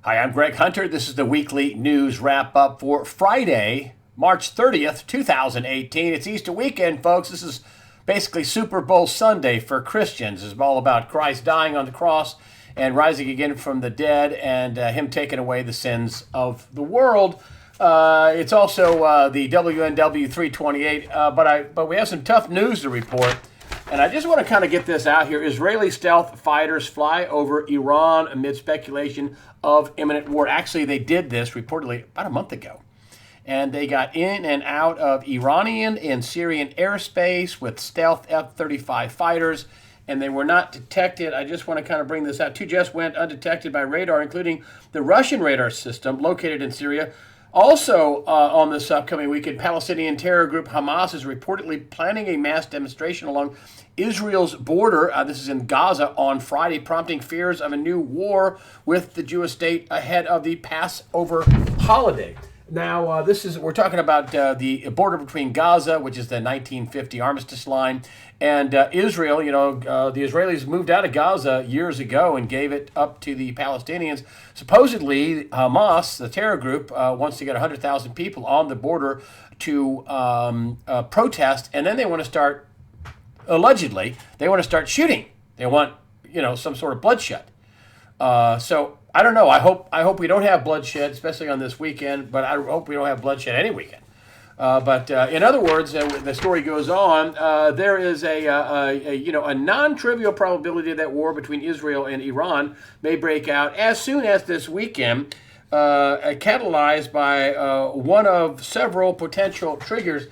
Hi, I'm Greg Hunter. This is the weekly news wrap up for Friday, March 30th, 2018. It's Easter weekend, folks. This is basically Super Bowl Sunday for Christians. It's all about Christ dying on the cross and rising again from the dead and him taking away the sins of the world. It's also the WNW 328, but we have some tough news to report. And I just want to kind of get this out here. Israeli stealth fighters fly over Iran amid speculation of imminent war. Actually, they did this reportedly about a month ago. And they got in and out of Iranian and Syrian airspace with stealth F-35 fighters, and they were not detected. I just want to kind of bring this out. Two jets went undetected by radar, including the Russian radar system located in Syria. Also, on this upcoming weekend, Palestinian terror group Hamas is reportedly planning a mass demonstration along Israel's border. This is in Gaza on Friday, prompting fears of a new war with the Jewish state ahead of the Passover holiday. Now, we're talking about the border between Gaza, which is the 1950 armistice line, and Israel. You know, the Israelis moved out of Gaza years ago and gave it up to the Palestinians. Supposedly, Hamas, the terror group, wants to get 100,000 people on the border to protest, and then they want to start, allegedly, they want to start shooting. They want, some sort of bloodshed. So I don't know. I hope we don't have bloodshed, especially on this weekend. But I hope we don't have bloodshed any weekend. But in other words, the story goes on. There is a non-trivial probability that war between Israel and Iran may break out as soon as this weekend, catalyzed by one of several potential triggers.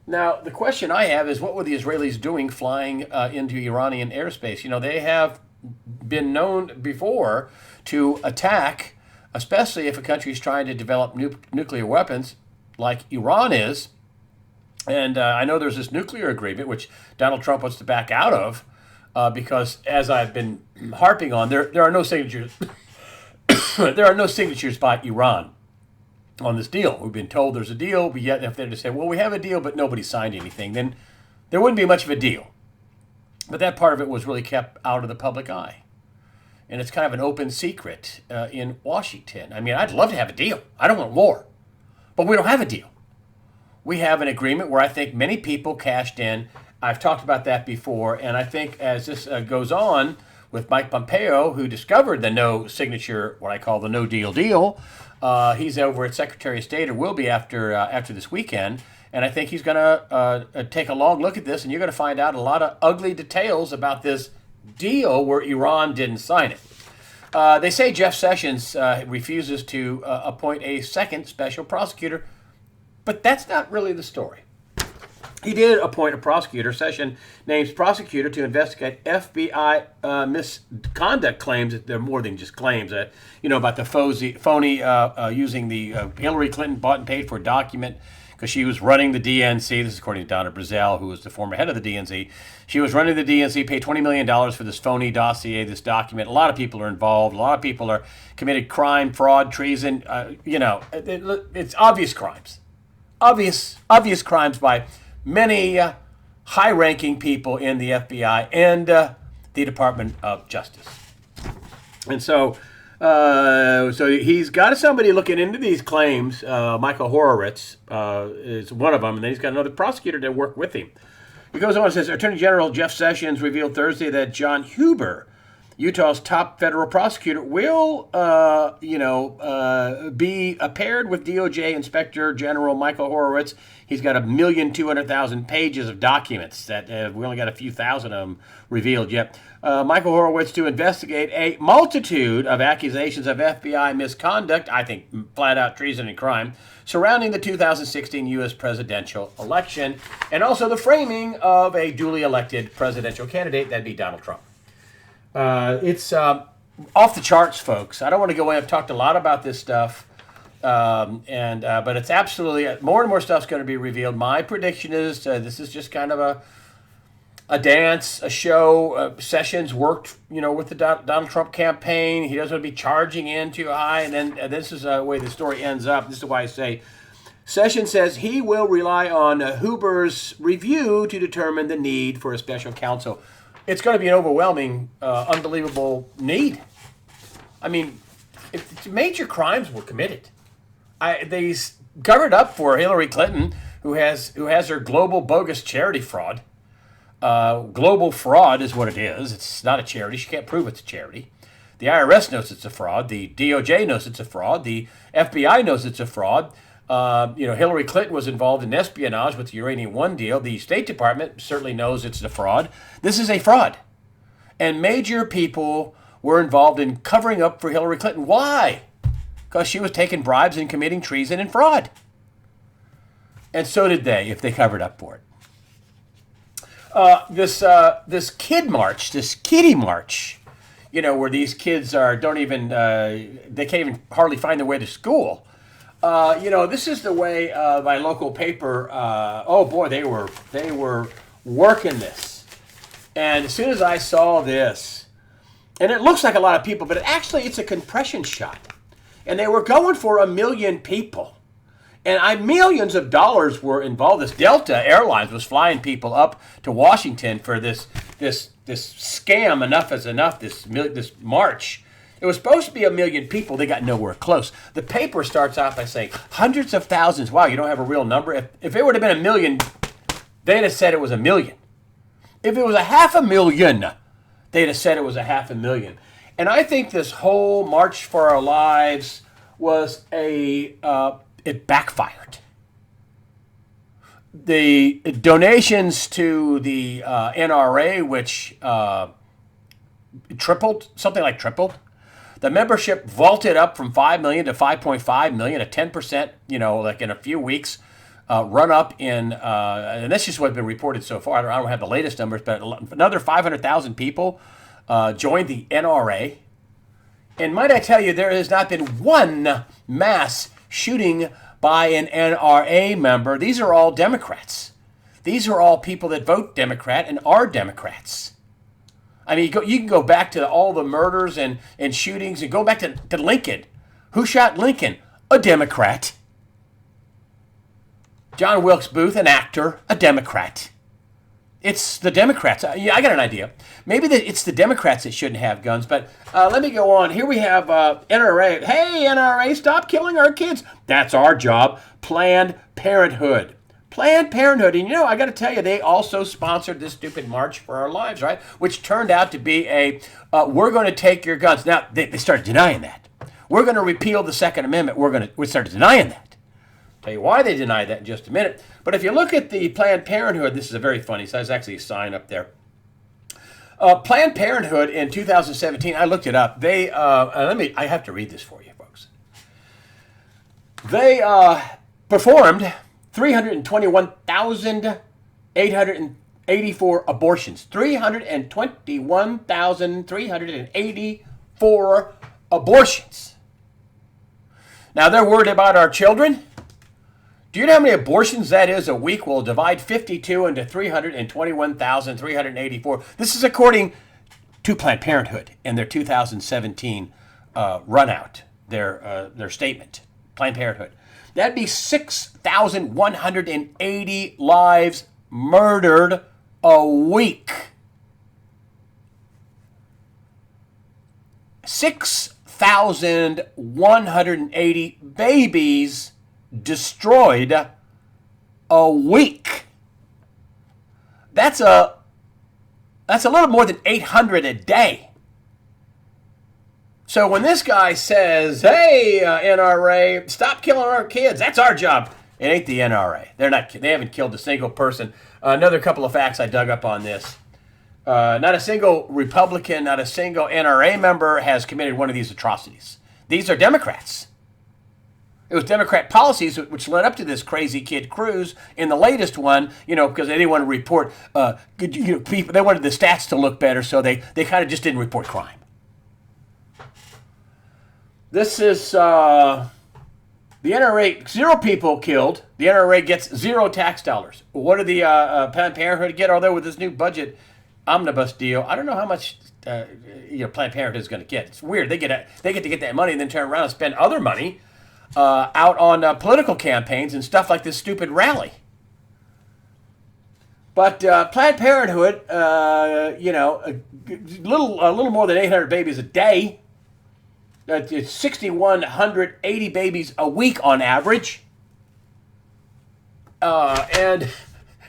Now, the question I have is, what were the Israelis doing flying into Iranian airspace? They have been known before to attack, especially if a country is trying to develop nuclear weapons, like Iran is. And I know there's this nuclear agreement, which Donald Trump wants to back out of, because, as I've been harping on, there are no signatures. There are no signatures by Iran on this deal. We've been told there's a deal, but yet if they're to say, well, we have a deal, but nobody signed anything, then there wouldn't be much of a deal. But that part of it was really kept out of the public eye. And it's kind of an open secret in Washington. I mean, I'd love to have a deal. I don't want war. But we don't have a deal. We have an agreement where I think many people cashed in. I've talked about that before. And I think as this goes on with Mike Pompeo, who discovered the no signature, what I call the no deal deal, he's over at Secretary of State, or will be after this weekend. And I think he's going to take a long look at this, and you're going to find out a lot of ugly details about this deal where Iran didn't sign it. They say Jeff Sessions refuses to appoint a second special prosecutor, but that's not really the story. He did appoint a prosecutor. Sessions names prosecutor to investigate FBI misconduct claims. They're more than just claims. About the phony using the Hillary Clinton bought and paid for document, because she was running the DNC. This is according to Donna Brazell, who was the former head of the DNC. She was running the DNC, paid $20 million for this phony dossier, this document. A lot of people are involved. A lot of people are committed crime, fraud, treason. It's obvious crimes. Obvious crimes by many high-ranking people in the FBI and the Department of Justice. And so he's got somebody looking into these claims. Michael Horowitz is one of them, and then he's got another prosecutor to work with him. He goes on and says, Attorney General Jeff Sessions revealed Thursday that John Huber, Utah's top federal prosecutor, will be paired with DOJ Inspector General Michael Horowitz. He's got 1,200,000 pages of documents that we only got a few thousand of them revealed yet. Michael Horowitz to investigate a multitude of accusations of FBI misconduct, I think flat out treason and crime, surrounding the 2016 U.S. presidential election, and also the framing of a duly elected presidential candidate, that'd be Donald Trump. It's off the charts, folks. I don't want to go in. I've talked a lot about this stuff, but it's absolutely more and more stuff's going to be revealed. My prediction is this is just kind of a dance, a show. Sessions worked, with the Donald Trump campaign. He doesn't want to be charging in too high, and then this is the way the story ends up. This is why I say Sessions says he will rely on Huber's review to determine the need for a special counsel. It's going to be an overwhelming, unbelievable need. I mean, it's major crimes were committed. They covered up for Hillary Clinton, who has her global bogus charity fraud. Global fraud is what it is. It's not a charity. She can't prove it's a charity. The IRS knows it's a fraud. The DOJ knows it's a fraud. The FBI knows it's a fraud. Hillary Clinton was involved in espionage with the Uranium One deal. The State Department certainly knows it's a fraud. This is a fraud. And major people were involved in covering up for Hillary Clinton. Why? Because she was taking bribes and committing treason and fraud. And so did they, if they covered up for it. This kid march, this kiddie march, where these kids don't even, they can't even hardly find their way to school. This is the way my local paper, they were working this. And as soon as I saw this, and it looks like a lot of people, but it's a compression shot. And they were going for 1 million people. And millions of dollars were involved. This Delta Airlines was flying people up to Washington for this scam. Enough is enough. This march. It was supposed to be 1 million people. They got nowhere close. The paper starts out by saying hundreds of thousands. Wow, you don't have a real number. If it would have been 1 million, they'd have said it was 1 million. If it was 500,000, they'd have said it was 500,000. And I think this whole March for Our Lives was it backfired. The donations to the NRA, which tripled, something like tripled. The membership vaulted up from 5 million to 5.5 million, a 10%, like in a few weeks, run up in, and that's just what's been reported so far. I don't have the latest numbers, but another 500,000 people joined the NRA. And might I tell you, there has not been one mass shooting by an NRA member. These are all Democrats. These are all people that vote Democrat and are Democrats. I mean, you can go back to all the murders and shootings and go back to Lincoln. Who shot Lincoln? A Democrat. John Wilkes Booth, an actor, a Democrat. It's the Democrats. I got an idea. Maybe it's the Democrats that shouldn't have guns, but let me go on. Here we have NRA. Hey, NRA, stop killing our kids. That's our job. Planned Parenthood. Planned Parenthood. And I got to tell you, they also sponsored this stupid March for Our Lives, right? Which turned out to be we're going to take your guns. Now, they started denying that. We're going to repeal the Second Amendment. We started denying that. Tell you why they denied that in just a minute. But if you look at the Planned Parenthood, this is a very funny. So there's actually a sign up there. Planned Parenthood in 2017, I looked it up. They I have to read this for you, folks. They performed 321,884 abortions. 321,384 abortions. Now they're worried about our children. Do you know how many abortions that is a week? We'll divide 52 into 321,384. This is according to Planned Parenthood in their 2017 run out, their statement, Planned Parenthood. That'd be 6,180 lives murdered a week. 6,180 babies destroyed a week. That's a little more than 800 a day. So when this guy says, "Hey, NRA, stop killing our kids," that's our job. It ain't the NRA. They haven't killed a single person. Another couple of facts I dug up on this. Not a single Republican, not a single NRA member has committed one of these atrocities. These are Democrats. It was Democrat policies which led up to this crazy kid Cruz in the latest one, because they didn't want to report, people. They wanted the stats to look better, so they kind of just didn't report crime. This is the NRA, 0 people killed. The NRA gets 0 tax dollars. What did the Planned Parenthood get? Although with this new budget omnibus deal, I don't know how much Planned Parenthood is going to get. It's weird. They get to get that money and then turn around and spend other money out on political campaigns and stuff like this stupid rally. But Planned Parenthood, a little more than 800 babies a day. It's 6,180 babies a week on average. And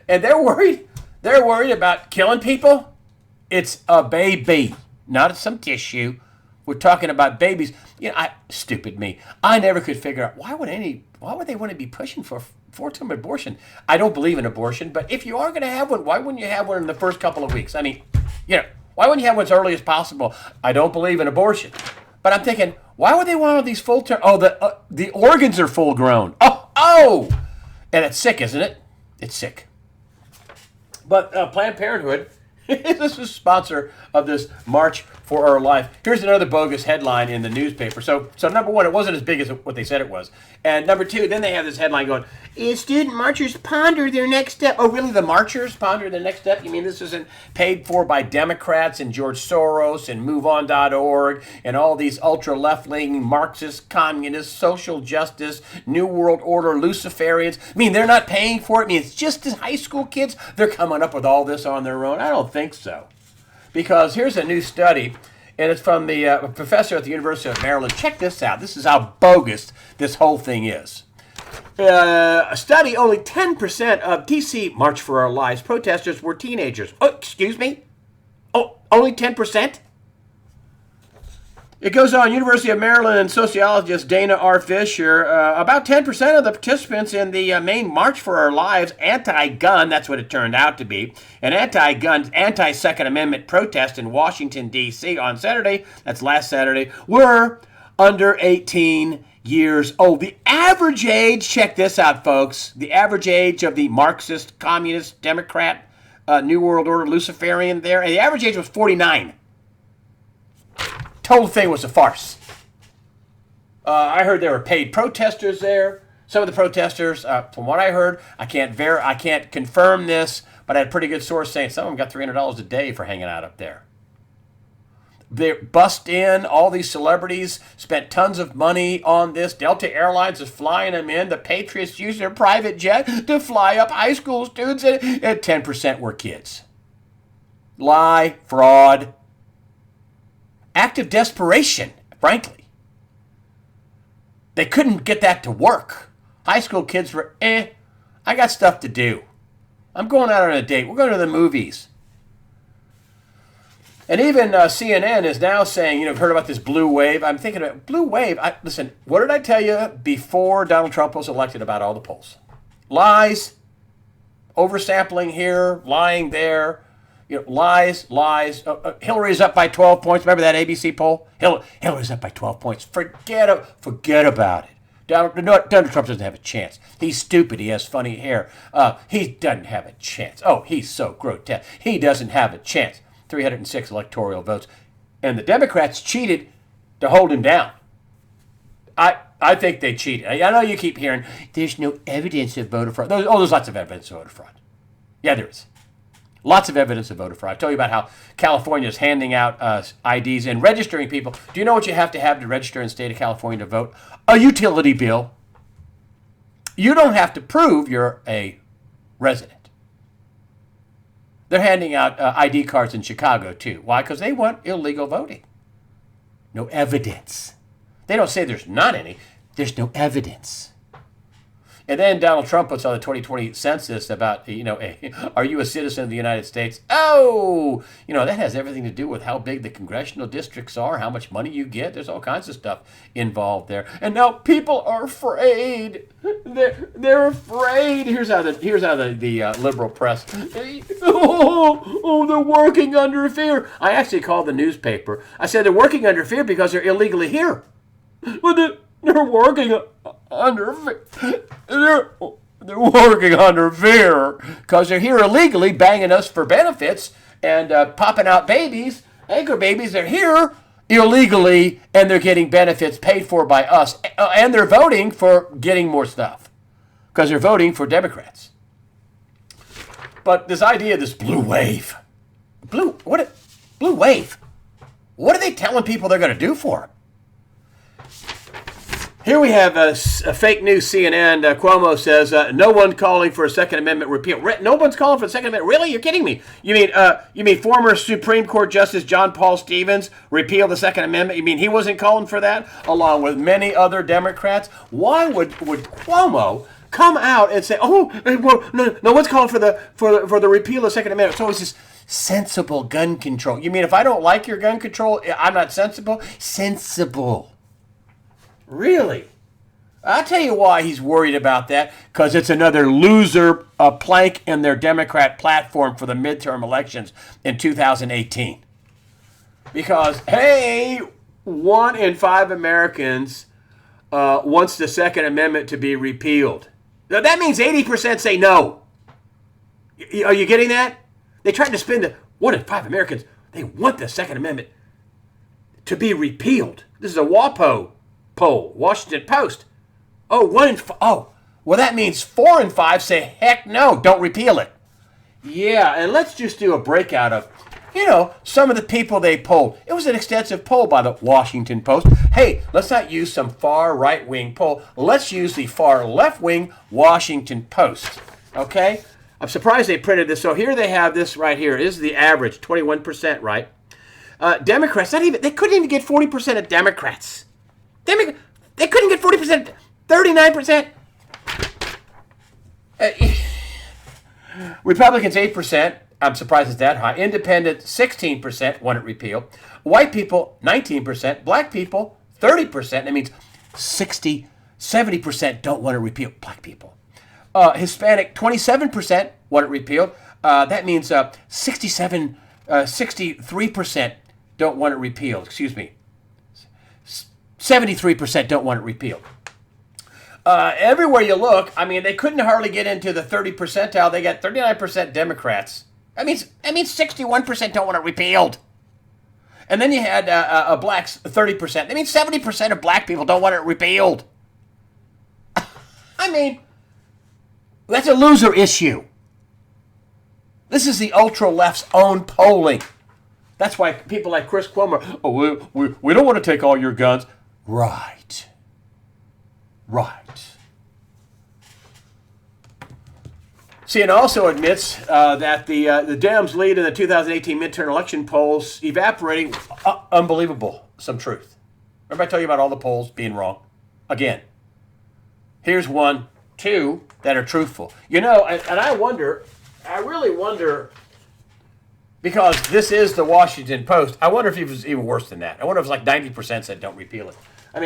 they're worried. They're worried about killing people. It's a baby, not some tissue. We're talking about babies. Stupid me. I never could figure out why would they want to be pushing for term abortion? I don't believe in abortion, but if you are going to have one, why wouldn't you have one in the first couple of weeks? I mean, why wouldn't you have one as early as possible? I don't believe in abortion, but I'm thinking, why would they want all these full term? Oh, the organs are full grown. Oh, and it's sick, isn't it? It's sick. But Planned Parenthood is a sponsor of this March for Our Life. Here's another bogus headline in the newspaper. So number one, it wasn't as big as what they said it was. And number two, then they have this headline going, student marchers ponder their next step. Oh, really? The marchers ponder their next step? You mean this isn't paid for by Democrats and George Soros and MoveOn.org and all these ultra-left-leaning Marxist, communist, social justice, New World Order, Luciferians? I mean, they're not paying for it? I mean, it's just the high school kids? They're coming up with all this on their own? I don't think so. Because here's a new study, and it's from the professor at the University of Maryland. Check this out. This is how bogus this whole thing is. A study, only 10% of D.C. March for Our Lives protesters were teenagers. Oh, excuse me? Oh, only 10%? It goes on, University of Maryland sociologist Dana R. Fisher, about 10% of the participants in the main March for Our Lives anti-gun, that's what it turned out to be, an anti-gun, anti-Second Amendment protest in Washington, D.C. on Saturday, that's last Saturday, were under 18 years old. The average age, check this out, folks, the average age of the Marxist, Communist, Democrat, New World Order, Luciferian there, and the average age was 49. Total thing was a farce. I heard there were paid protesters there. Some of the protesters, from what I heard, I can't confirm this, but I had a pretty good source saying some of them got $300 a day for hanging out up there. They bust in, all these celebrities spent tons of money on this. Delta Airlines is flying them in. The Patriots use their private jet to fly up high school students, and 10% were kids. Lie, fraud. Act of desperation, frankly. They couldn't get that to work. High school kids were, I got stuff to do. I'm going out on a date. We're going to the movies. And even CNN is now saying, you've heard about this blue wave. I'm thinking about blue wave. Listen, what did I tell you before Donald Trump was elected about all the polls? Lies, oversampling here, lying there. Lies. Hillary's up by 12 points. Remember that ABC poll? Hillary's up by 12 points. Forget about it. Donald Trump doesn't have a chance. He's stupid. He has funny hair. He doesn't have a chance. Oh, he's so grotesque. He doesn't have a chance. 306 electoral votes. And the Democrats cheated to hold him down. I think they cheated. I know you keep hearing, there's no evidence of voter fraud. There's lots of evidence of voter fraud. Yeah, there is. Lots of evidence of voter fraud. I told you about how California is handing out IDs and registering people. Do you know what you have to register in the state of California to vote? A utility bill. You don't have to prove you're a resident. They're handing out ID cards in Chicago, too. Why? Because they want illegal voting. No evidence. They don't say there's not any. There's no evidence. And then Donald Trump puts on the 2020 census about, are you a citizen of the United States? Oh, that has everything to do with how big the congressional districts are, how much money you get. There's all kinds of stuff involved there. And now people are afraid. They're afraid. Here's how the liberal press. Oh, they're working under fear. I actually called the newspaper. I said they're working under fear because they're illegally here. Well, they're working under fear. They're working under fear because they're here illegally, banging us for benefits and popping out babies, anchor babies. They're here illegally and they're getting benefits paid for by us, and they're voting for getting more stuff because they're voting for Democrats. But this idea, this blue wave, blue wave. What are they telling people they're going to do for them? Here we have a fake news CNN. Cuomo says no one calling for a Second Amendment repeal. No one's calling for the Second Amendment. Really? You're kidding me? You mean former Supreme Court Justice John Paul Stevens repealed the Second Amendment? You mean he wasn't calling for that, along with many other Democrats? Why would Cuomo come out and say, "Oh, well, no one's calling for the repeal of the Second Amendment"? It's always this sensible gun control. You mean if I don't like your gun control, I'm not sensible? Sensible. Really? I'll tell you why he's worried about that. Because it's another loser plank in their Democrat platform for the midterm elections in 2018. Because, hey, 1 in 5 Americans wants the Second Amendment to be repealed. Now, that means 80% say no. Are you getting that? They tried to spin the 1 in 5 Americans, they want the Second Amendment to be repealed. This is a WAPO poll, Washington Post. Well, that means 4 in 5 say, heck no, don't repeal it. Yeah, and let's just do a breakout of, some of the people they polled. It was an extensive poll by the Washington Post. Hey, let's not use some far right-wing poll. Let's use the far left-wing Washington Post. Okay? I'm surprised they printed this. So here they have this right here. This is the average, 21%, right? Democrats, they couldn't even get 40% of Democrats. They couldn't get 40%, 39%. Republicans, 8%. I'm surprised it's that high. Independent, 16% want it repealed. White people, 19%. Black people, 30%. That means 70% don't want it repealed. Black people. Hispanic, 27% want it repealed. That means 63% don't want it repealed. Excuse me. 73% don't want it repealed. Everywhere you look, they couldn't hardly get into the 30 percentile. They got 39% Democrats. That means 61% don't want it repealed. And then you had blacks, 30%. That means 70% of black people don't want it repealed. That's a loser issue. This is the ultra-left's own polling. That's why people like Chris Cuomo, we don't want to take all your guns. Right. CNN also admits that the Dems' lead in the 2018 midterm election polls evaporating. Unbelievable. Some truth. Remember I told you about all the polls being wrong? Again. Here's 1, 2 that are truthful. And I really wonder, because this is the Washington Post, I wonder if it was even worse than that. I wonder if it's like 90% said don't repeal it.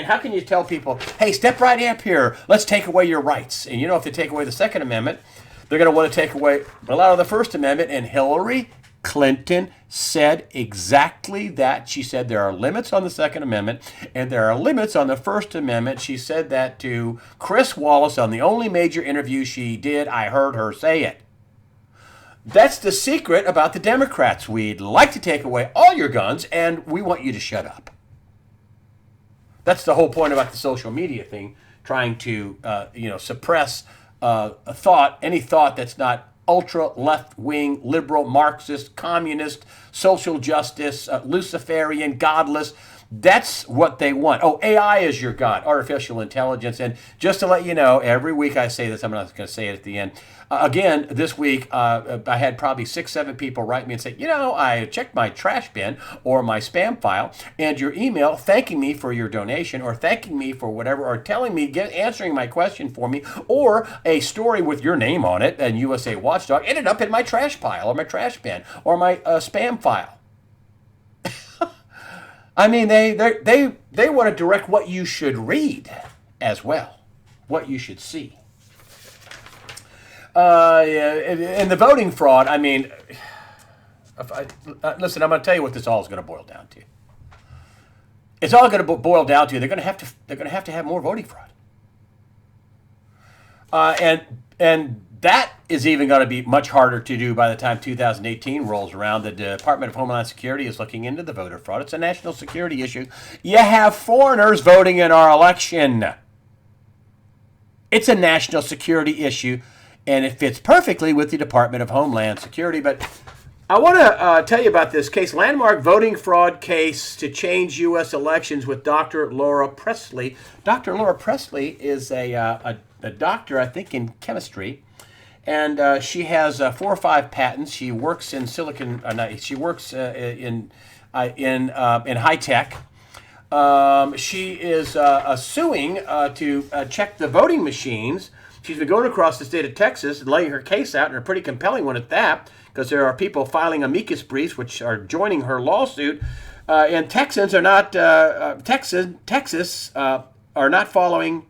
How can you tell people, hey, step right up here, let's take away your rights? And if they take away the Second Amendment, they're going to want to take away a lot of the First Amendment. And Hillary Clinton said exactly that. She said there are limits on the Second Amendment and there are limits on the First Amendment. She said that to Chris Wallace on the only major interview she did. I heard her say it. That's the secret about the Democrats. We'd like to take away all your guns and we want you to shut up. That's the whole point about the social media thing, trying to suppress any thought that's not ultra left-wing, liberal, Marxist, communist, social justice, Luciferian, godless. That's what they want. Oh, AI is your God, artificial intelligence. And just to let you know, every week I say this, I'm not going to say it at the end. Again, this week, I had probably 6-7 people write me and say, I checked my trash bin or my spam file and your email thanking me for your donation or thanking me for whatever or telling me, answering my question for me or a story with your name on it and USA Watchdog ended up in my trash pile or my trash bin or my spam file. They want to direct what you should read as well, what you should see. And the voting fraud, listen, I'm going to tell you what this all is going to boil down to. It's all going to boil down to they're going to have to have more voting fraud. And that is even going to be much harder to do by the time 2018 rolls around. The Department of Homeland Security is looking into the voter fraud. It's a national security issue. You have foreigners voting in our election. It's a national security issue, and it fits perfectly with the Department of Homeland Security. But I want to tell you about this case, landmark voting fraud case to change U.S. elections with Dr. Laura Presley. Dr. Laura Presley is a doctor, I think, in chemistry, and she has 4 or 5 patents. She works in silicon. She works in high tech. She is suing to check the voting machines. She's been going across the state of Texas and laying her case out, and a pretty compelling one at that, because there are people filing amicus briefs which are joining her lawsuit. And Texans are not Texas are not following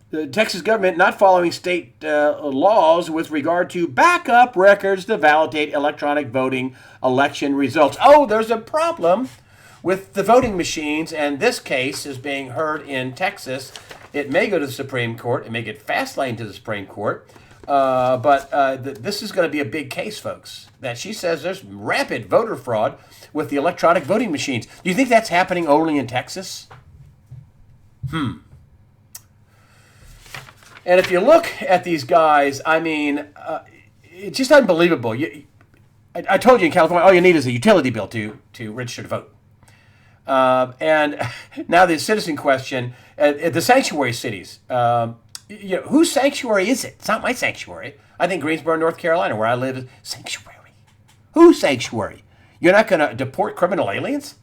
the Texas government not following state laws with regard to backup records to validate electronic voting election results. Oh, there's a problem with the voting machines, and this case is being heard in Texas. It may go to the Supreme Court. It may get fast lane to the Supreme Court. But this is going to be a big case, folks, that she says there's rampant voter fraud with the electronic voting machines. Do you think that's happening only in Texas? And if you look at these guys, I mean, it's just unbelievable. I told you in California, all you need is a utility bill to register to vote. And now the citizen question, the sanctuary cities. Whose sanctuary is it? It's not my sanctuary. I think Greensboro, North Carolina, where I live, is sanctuary. Whose sanctuary? You're not going to deport criminal aliens?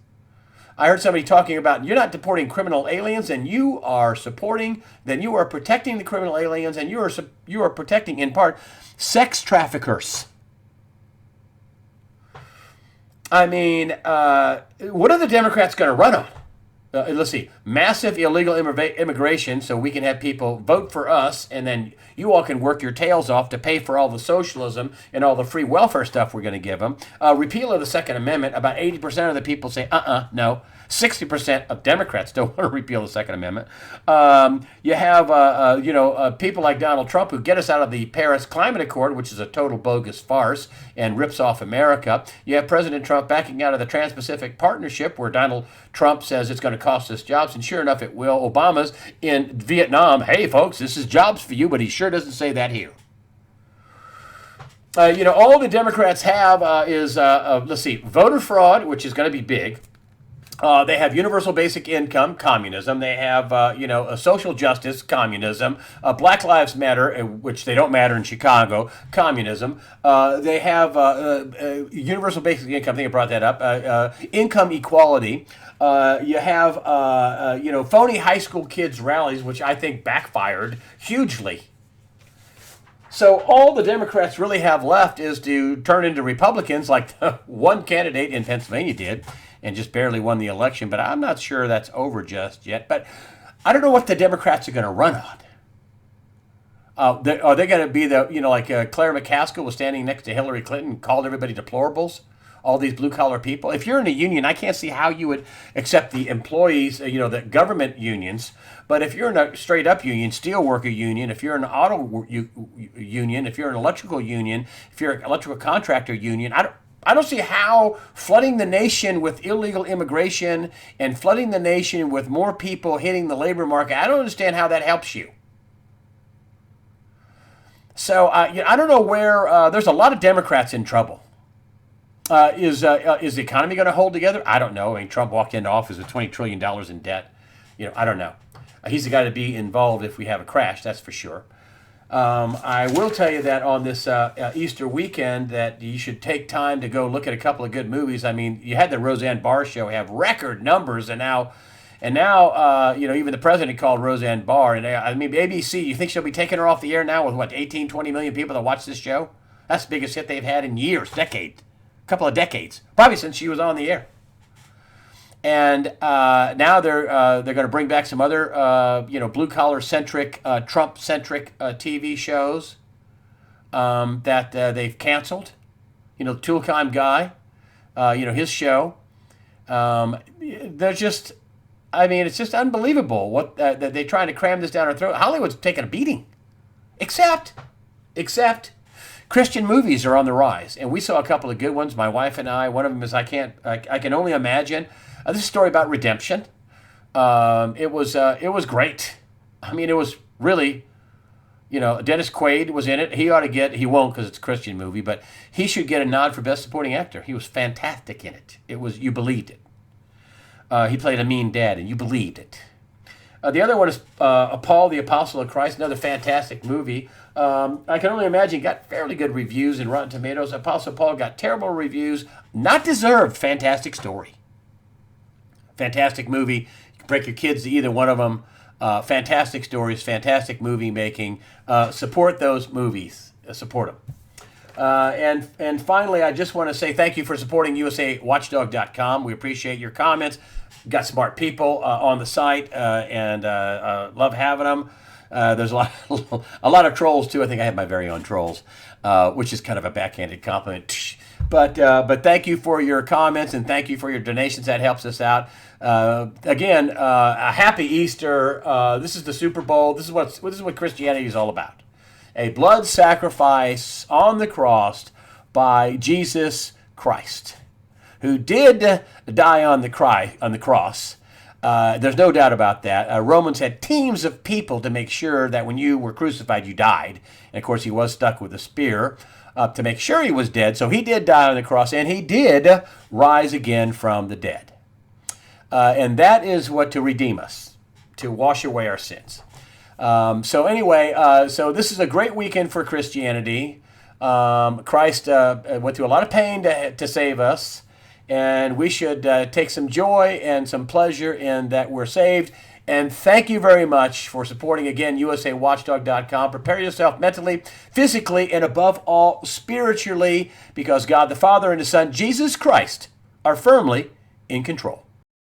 I heard somebody talking about you're not deporting criminal aliens, and you are protecting the criminal aliens, and you are protecting, in part, sex traffickers. I mean, what are the Democrats going to run on? Let's see, massive illegal immigration so we can have people vote for us, and then you all can work your tails off to pay for all the socialism and all the free welfare stuff we're going to give them. Repeal of the Second Amendment, about 80% of the people say, no. 60% of Democrats don't want to repeal the Second Amendment. You have, people like Donald Trump who get us out of the Paris Climate Accord, which is a total bogus farce and rips off America. You have President Trump backing out of the Trans-Pacific Partnership, where Donald Trump says it's going to cost us jobs, and sure enough, it will. Obama's in Vietnam. Hey, folks, this is jobs for you, but he sure doesn't say that here. All the Democrats have is, voter fraud, which is going to be big. They have universal basic income, communism. They have, a social justice, communism. Black Lives Matter, which they don't matter in Chicago, communism. They have universal basic income. I think I brought that up. Income equality. You have, phony high school kids rallies, which I think backfired hugely. So all the Democrats really have left is to turn into Republicans, like one candidate in Pennsylvania did, and just barely won the election. But I'm not sure that's over just yet. But I don't know what the Democrats are going to run on. Are they going to be like Claire McCaskill was standing next to Hillary Clinton and called everybody deplorables? All these blue-collar people. If you're in a union, I can't see how you would accept the employees, the government unions. But if you're in a straight-up union, steelworker union, if you're an auto union, if you're an electrical union, if you're an electrical contractor union, I don't see how flooding the nation with illegal immigration and flooding the nation with more people hitting the labor market, I don't understand how that helps you. So I don't know where, there's a lot of Democrats in trouble. Is the economy going to hold together? I don't know. I mean, Trump walked into office with $20 trillion in debt. I don't know. He's the guy to be involved if we have a crash, that's for sure. I will tell you that on this Easter weekend that you should take time to go look at a couple of good movies. I mean, you had the Roseanne Barr show have record numbers, and now, even the president called Roseanne Barr. And ABC, you think she'll be taking her off the air now with 18, 20 million people that watch this show? That's the biggest hit they've had in years, couple of decades, probably since she was on the air. And now they're going to bring back some other blue collar centric, Trump centric TV shows that they've canceled. Tulkheim guy, his show. They're just, it's just unbelievable what that they're trying to cram this down our throat. Hollywood's taking a beating, except. Christian movies are on the rise, and we saw a couple of good ones. My wife and I. One of them is I can only imagine. This is a story about redemption. It was great. It was really You know, Dennis Quaid was in it. He ought to get, he won't because it's a Christian movie, but he should get a nod for Best Supporting Actor. He was fantastic in it. It was, you believed it. He played a mean dad, and you believed it. The other one is Paul, the Apostle of Christ, another fantastic movie. I can only imagine got fairly good reviews in Rotten Tomatoes. Apostle Paul got terrible reviews. Not deserved. Fantastic story. Fantastic movie. You can break your kids to either one of them. Fantastic stories, fantastic movie making. Support those movies. Support them. And finally, I just want to say thank you for supporting USAWatchdog.com. We appreciate your comments. We've got smart people on the site, and love having them. There's a lot of trolls too. I think I have my very own trolls, which is kind of a backhanded compliment. But thank you for your comments and thank you for your donations. That helps us out. Again, a happy Easter. This is the Super Bowl. This is what Christianity is all about. A blood sacrifice on the cross by Jesus Christ, who did die on the cross. There's no doubt about that. Romans had teams of people to make sure that when you were crucified, you died. And of course, he was stuck with a spear to make sure he was dead. So he did die on the cross, and he did rise again from the dead. And that is what to redeem us, to wash away our sins. So anyway, so this is a great weekend for Christianity. Christ went through a lot of pain to save us. And we should take some joy and some pleasure in that we're saved. And thank you very much for supporting, again, USAWatchdog.com. Prepare yourself mentally, physically, and above all, spiritually, because God the Father and His Son, Jesus Christ, are firmly in control.